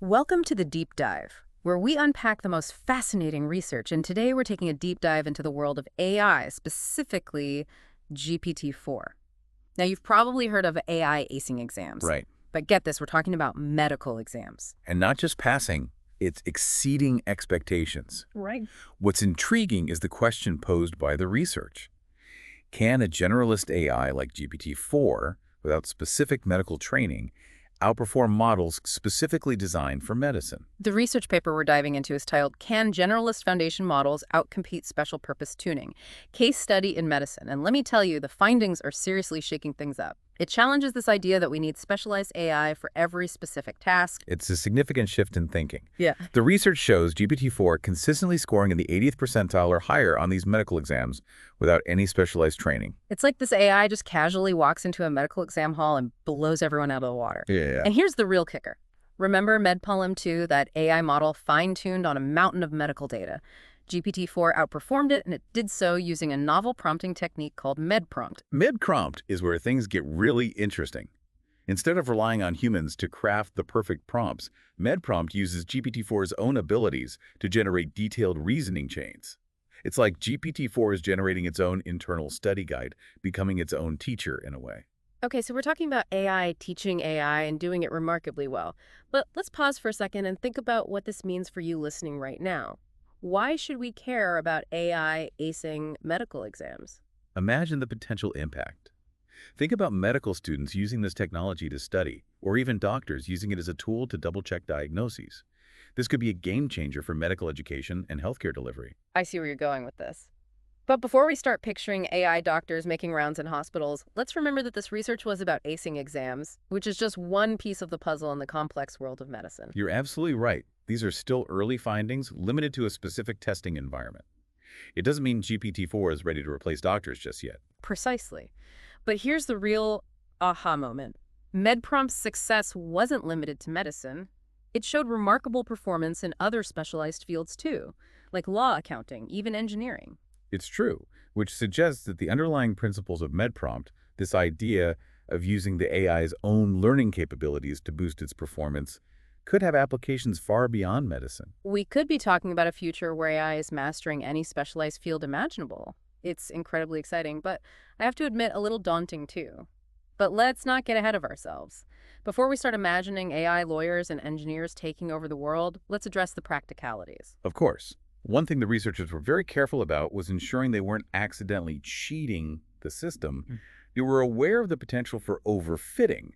Welcome to the Deep Dive, where we unpack the most fascinating research. And today we're taking a deep dive into the world of AI, specifically GPT-4. Now, you've probably heard of AI acing exams, Right. but get this, we're talking about medical exams. And not just passing, it's exceeding expectations. Right. What's intriguing is the question posed by the research. Can a generalist AI like GPT-4, without specific medical training, outperform models specifically designed for medicine? The research paper we're diving into is titled, Can Generalist Foundation Models Outcompete Special Purpose Tuning? Case Study in Medicine. And let me tell you, the findings are seriously shaking things up. It challenges this idea that we need specialized AI for every specific task. It's a significant shift in thinking. Yeah. The research shows GPT-4 consistently scoring in the 80th percentile or higher on these medical exams without any specialized training. It's like this AI just casually walks into a medical exam hall and blows everyone out of the water. Yeah. And here's the real kicker. Remember Medprompt 2, that AI model fine-tuned on a mountain of medical data? GPT-4 outperformed it, and it did so using a novel prompting technique called Medprompt. Medprompt is where things get really interesting. Instead of relying on humans to craft the perfect prompts, Medprompt uses GPT-4's own abilities to generate detailed reasoning chains. It's like GPT-4 is generating its own internal study guide, becoming its own teacher in a way. Okay, so we're talking about AI teaching AI and doing it remarkably well. But let's pause for a second and think about what this means for you listening right now. Why should we care about AI acing medical exams? Imagine the potential impact. Think about medical students using this technology to study, or even doctors using it as a tool to double-check diagnoses. This could be a game changer for medical education and healthcare delivery. I see where you're going with this. But before we start picturing AI doctors making rounds in hospitals, let's remember that this research was about acing exams, which is just one piece of the puzzle in the complex world of medicine. You're absolutely right. These are still early findings limited to a specific testing environment. It doesn't mean GPT-4 is ready to replace doctors just yet. Precisely. But here's the real aha moment. Medprompt's success wasn't limited to medicine. It showed remarkable performance in other specialized fields too, like law, accounting, even engineering. It's true, which suggests that the underlying principles of Medprompt, this idea of using the AI's own learning capabilities to boost its performance, could have applications far beyond medicine. We could be talking about a future where AI is mastering any specialized field imaginable. It's incredibly exciting, but I have to admit a little daunting too. But let's not get ahead of ourselves. Before we start imagining AI lawyers and engineers taking over the world, let's address the practicalities. Of course, one thing the researchers were very careful about was ensuring they weren't accidentally cheating the system. They were aware of the potential for overfitting,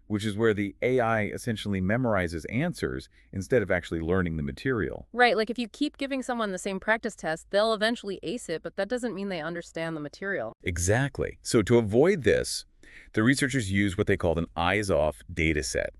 which is where the AI essentially memorizes answers instead of actually learning the material. Right, like if you keep giving someone the same practice test, they'll eventually ace it, but that doesn't mean they understand the material. Exactly. So to avoid this, the researchers used what they called an eyes-off data set.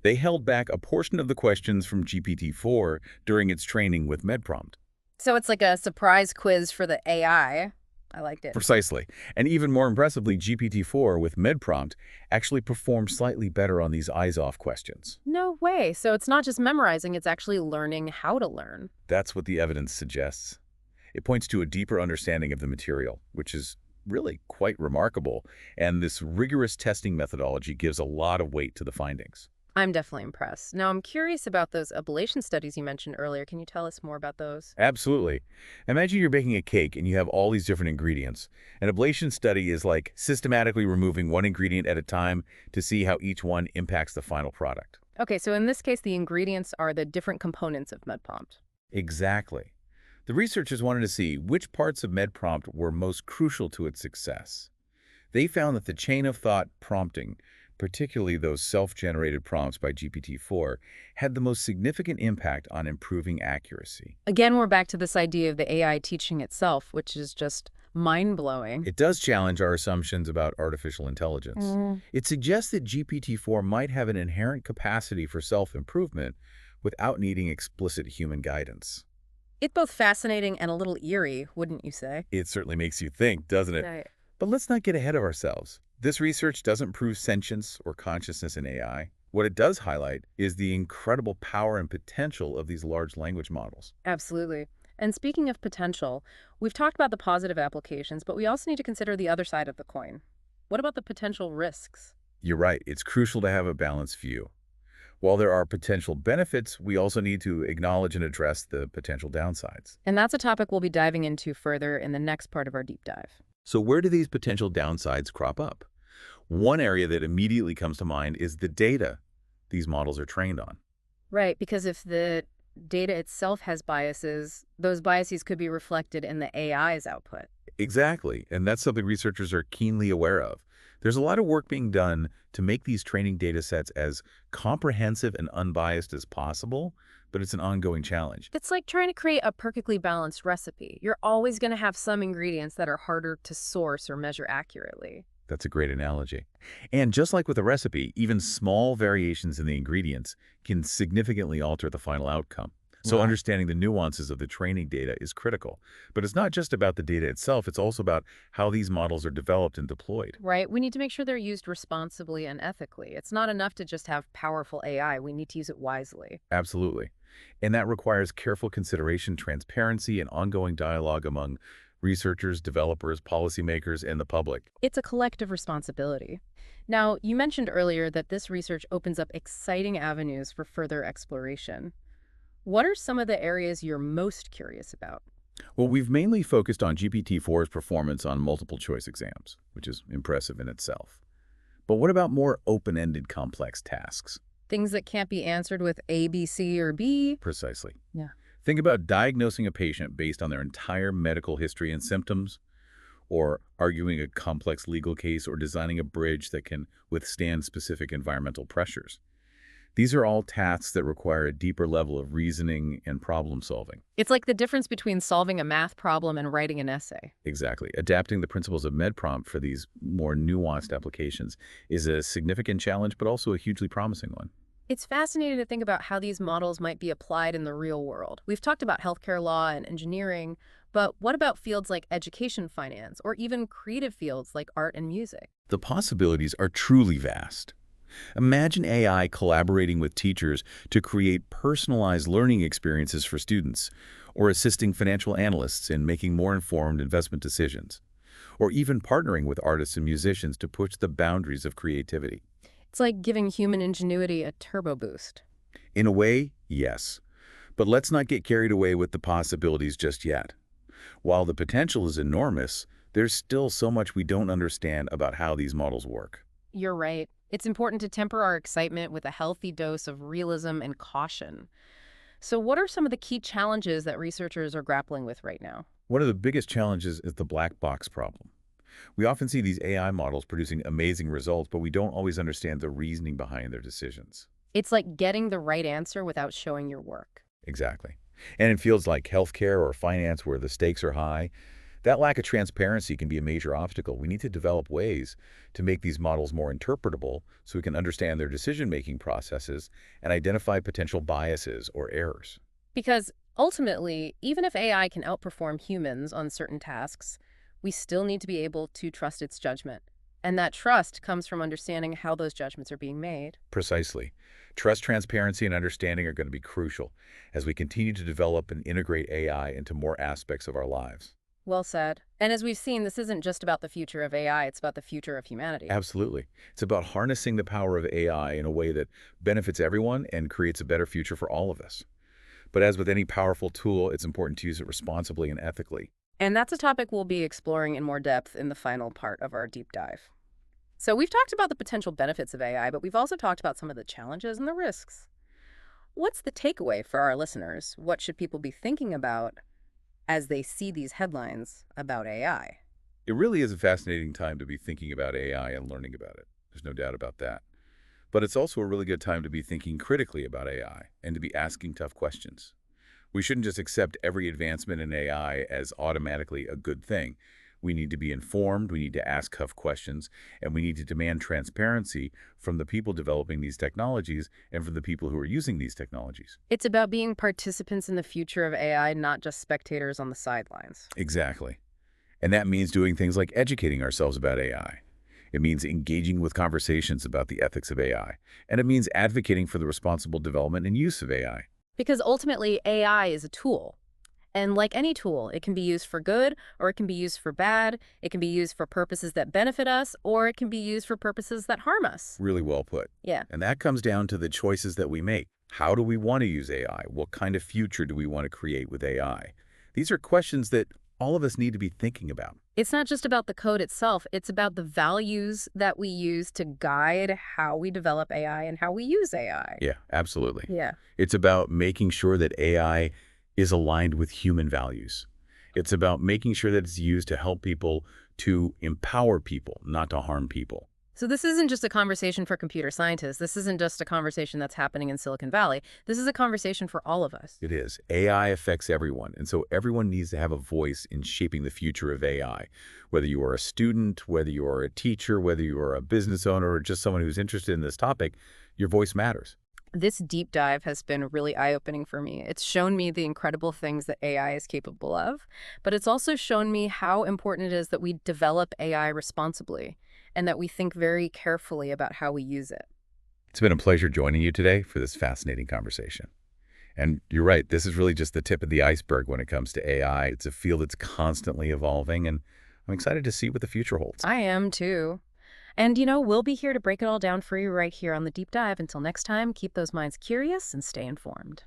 They held back a portion of the questions from GPT-4 during its training with Medprompt. So it's like a surprise quiz for the AI. I liked it. Precisely. And even more impressively, GPT-4 with Medprompt actually performed slightly better on these eyes-off questions. No way. So it's not just memorizing, it's actually learning how to learn. That's what the evidence suggests. It points to a deeper understanding of the material, which is really quite remarkable, and this rigorous testing methodology gives a lot of weight to the findings. I'm definitely impressed. Now, I'm curious about those ablation studies you mentioned earlier. Can you tell us more about those? Absolutely. Imagine you're baking a cake and you have all these different ingredients. An ablation study is like systematically removing one ingredient at a time to see how each one impacts the final product. Okay, so in this case, the ingredients are the different components of Medprompt. Exactly. The researchers wanted to see which parts of Medprompt were most crucial to its success. They found that the chain of thought prompting, particularly those self-generated prompts by GPT-4, had the most significant impact on improving accuracy. Again, we're back to this idea of the AI teaching itself, which is just mind-blowing. It does challenge our assumptions about artificial intelligence. It suggests that GPT-4 might have an inherent capacity for self-improvement without needing explicit human guidance. It's both fascinating and a little eerie, wouldn't you say? It certainly makes you think, doesn't it? Right. But let's not get ahead of ourselves. This research doesn't prove sentience or consciousness in AI. What it does highlight is the incredible power and potential of these large language models. Absolutely. And speaking of potential, we've talked about the positive applications, but we also need to consider the other side of the coin. What about the potential risks? You're right, it's crucial to have a balanced view. While there are potential benefits, we also need to acknowledge and address the potential downsides. And that's a topic we'll be diving into further in the next part of our deep dive. So where do these potential downsides crop up? One area that immediately comes to mind is the data these models are trained on. Right, because if the data itself has biases, those biases could be reflected in the AI's output. Exactly, and that's something researchers are keenly aware of. There's a lot of work being done to make these training data sets as comprehensive and unbiased as possible, but it's an ongoing challenge. It's like trying to create a perfectly balanced recipe. You're always going to have some ingredients that are harder to source or measure accurately. That's a great analogy. And just like with a recipe, even small variations in the ingredients can significantly alter the final outcome. So Wow. understanding the nuances of the training data is critical. But it's not just about the data itself, it's also about how these models are developed and deployed. Right? We need to make sure they're used responsibly and ethically. It's not enough to just have powerful AI. We need to use it wisely. Absolutely. And that requires careful consideration, transparency, and ongoing dialogue among researchers, developers, policymakers, and the public. It's a collective responsibility. Now, you mentioned earlier that this research opens up exciting avenues for further exploration. What are some of the areas you're most curious about? Well, we've mainly focused on GPT-4's performance on multiple choice exams, which is impressive in itself. But what about more open-ended complex tasks? Things that can't be answered with A, B, C, or B? Precisely. Yeah. Think about diagnosing a patient based on their entire medical history and symptoms, or arguing a complex legal case, or designing a bridge that can withstand specific environmental pressures. These are all tasks that require a deeper level of reasoning and problem solving. It's like the difference between solving a math problem and writing an essay. Exactly. Adapting the principles of Medprompt for these more nuanced applications is a significant challenge, but also a hugely promising one. It's fascinating to think about how these models might be applied in the real world. We've talked about healthcare law and engineering, but what about fields like education finance, or even creative fields like art and music? The possibilities are truly vast. Imagine AI collaborating with teachers to create personalized learning experiences for students, or assisting financial analysts in making more informed investment decisions, or even partnering with artists and musicians to push the boundaries of creativity. It's like giving human ingenuity a turbo boost. In a way, yes. But let's not get carried away with the possibilities just yet. While the potential is enormous, there's still so much we don't understand about how these models work. You're right. It's important to temper our excitement with a healthy dose of realism and caution. So what are some of the key challenges that researchers are grappling with right now? One of the biggest challenges is the black box problem. We often see these AI models producing amazing results, but we don't always understand the reasoning behind their decisions. It's like getting the right answer without showing your work. Exactly. And in fields like healthcare or finance where the stakes are high, that lack of transparency can be a major obstacle. We need to develop ways to make these models more interpretable so we can understand their decision-making processes and identify potential biases or errors. Because ultimately, even if AI can outperform humans on certain tasks, we still need to be able to trust its judgment. And that trust comes from understanding how those judgments are being made. Precisely. Trust, transparency, and understanding are going to be crucial as we continue to develop and integrate AI into more aspects of our lives. Well said. And as we've seen, this isn't just about the future of AI, it's about the future of humanity. Absolutely. It's about harnessing the power of AI in a way that benefits everyone and creates a better future for all of us. But as with any powerful tool, it's important to use it responsibly and ethically. And that's a topic we'll be exploring in more depth in the final part of our deep dive. So we've talked about the potential benefits of AI, but we've also talked about some of the challenges and the risks. What's the takeaway for our listeners? What should people be thinking about as they see these headlines about AI? It really is a fascinating time to be thinking about AI and learning about it. There's no doubt about that. But it's also a really good time to be thinking critically about AI and to be asking tough questions. We shouldn't just accept every advancement in AI as automatically a good thing. We need to be informed, we need to ask tough questions, and we need to demand transparency from the people developing these technologies and from the people who are using these technologies. It's about being participants in the future of AI, not just spectators on the sidelines. Exactly. And that means doing things like educating ourselves about AI. It means engaging with conversations about the ethics of AI. And it means advocating for the responsible development and use of AI. Because ultimately, AI is a tool, And like any tool, it can be used for good or it can be used for bad. It can be used for purposes that benefit us or it can be used for purposes that harm us. Really well put. Yeah. And that comes down to the choices that we make. How do we want to use AI? What kind of future do we want to create with AI? These are questions that all of us need to be thinking about. It's not just about the code itself, it's about the values that we use to guide how we develop AI and how we use AI. Yeah, absolutely. Yeah. It's about making sure that AI is aligned with human values. It's about making sure that it's used to help people, to empower people, not to harm people. So this isn't just a conversation for computer scientists. This isn't just a conversation that's happening in Silicon Valley. This is a conversation for all of us. It is. AI affects everyone, and so everyone needs to have a voice in shaping the future of AI. Whether you are a student, whether you are a teacher, whether you are a business owner, or just someone who's interested in this topic, your voice matters. This deep dive has been really eye-opening for me. It's shown me the incredible things that AI is capable of, but it's also shown me how important it is that we develop AI responsibly and that we think very carefully about how we use it. It's been a pleasure joining you today for this fascinating conversation. And you're right, this is really just the tip of the iceberg when it comes to AI. It's a field that's constantly evolving, and I'm excited to see what the future holds. I am too. And, we'll be here to break it all down for you right here on the deep dive. Until next time, keep those minds curious and stay informed.